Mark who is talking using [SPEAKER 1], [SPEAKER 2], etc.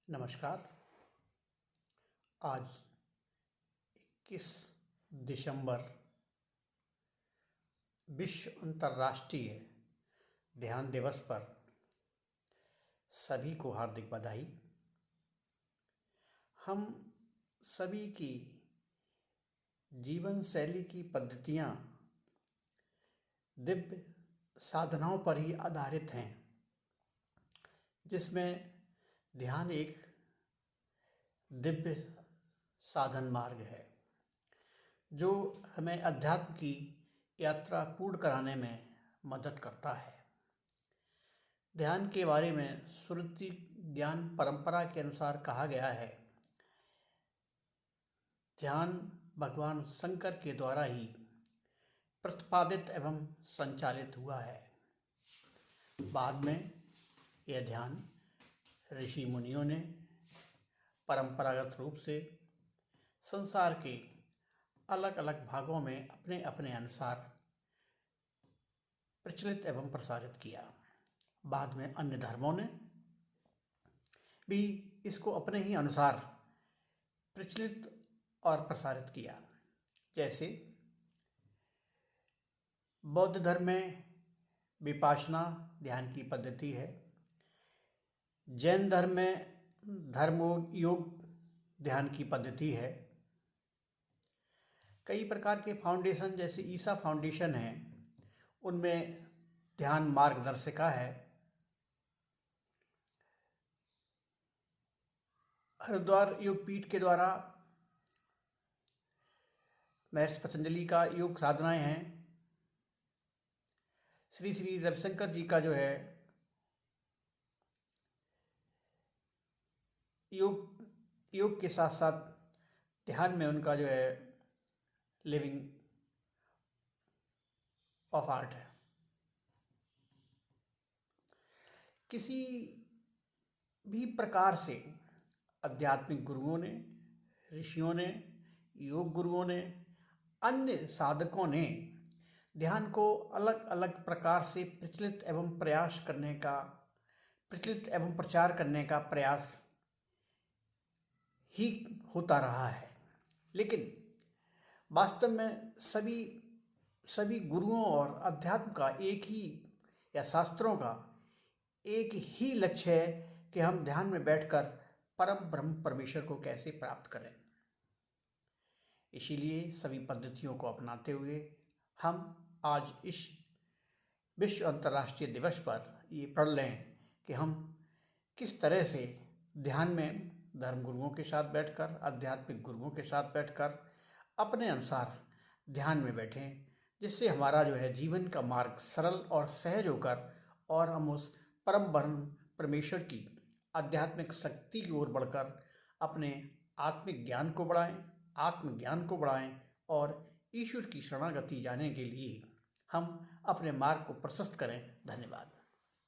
[SPEAKER 1] नमस्कार। आज 21 दिसंबर विश्व अंतर्राष्ट्रीय ध्यान दिवस पर सभी को हार्दिक बधाई। हम सभी की जीवन शैली की पद्धतियाँ दिव्य साधनाओं पर ही आधारित हैं, जिसमें ध्यान एक दिव्य साधन मार्ग है जो हमें अध्यात्म की यात्रा पूर्ण कराने में मदद करता है। ध्यान के बारे में श्रुति ज्ञान परंपरा के अनुसार कहा गया है, ध्यान भगवान शंकर के द्वारा ही प्रतिपादित एवं संचालित हुआ है। बाद में यह ध्यान ऋषि मुनियों ने परंपरागत रूप से संसार के अलग अलग भागों में अपने अपने अनुसार प्रचलित एवं प्रसारित किया। बाद में अन्य धर्मों ने भी इसको अपने ही अनुसार प्रचलित और प्रसारित किया। जैसे बौद्ध धर्म में विपासना ध्यान की पद्धति है, जैन धर्म में धर्म योग ध्यान की पद्धति है। कई प्रकार के फाउंडेशन जैसे ईसा फाउंडेशन है, उनमें ध्यान मार्गदर्शिका है। हरिद्वार योग पीठ के द्वारा महर्षि पतंजलि का योग साधनाएं हैं। श्री श्री रविशंकर जी का जो है योग के साथ साथ ध्यान में उनका जो है लिविंग ऑफ आर्ट है। किसी भी प्रकार से आध्यात्मिक गुरुओं ने, ऋषियों ने, योग गुरुओं ने, अन्य साधकों ने ध्यान को अलग अलग प्रकार से प्रचलित एवं प्रचार करने का प्रयास ही होता रहा है। लेकिन वास्तव में सभी गुरुओं और अध्यात्म का एक ही या शास्त्रों का एक ही लक्ष्य है कि हम ध्यान में बैठकर परम ब्रह्म परमेश्वर को कैसे प्राप्त करें। इसीलिए सभी पद्धतियों को अपनाते हुए हम आज इस विश्व अंतर्राष्ट्रीय दिवस पर ये पढ़ लें कि हम किस तरह से ध्यान में धर्म गुरुओं के साथ बैठकर, आध्यात्मिक गुरुओं के साथ बैठकर अपने अनुसार ध्यान में बैठें, जिससे हमारा जो है जीवन का मार्ग सरल और सहज होकर और हम उस परम ब्रह्म परमेश्वर की आध्यात्मिक शक्ति की ओर बढ़कर अपने आत्मिक ज्ञान को बढ़ाएं, आत्मज्ञान को बढ़ाएं और ईश्वर की शरणागति जाने के लिए हम अपने मार्ग को प्रशस्त करें। धन्यवाद।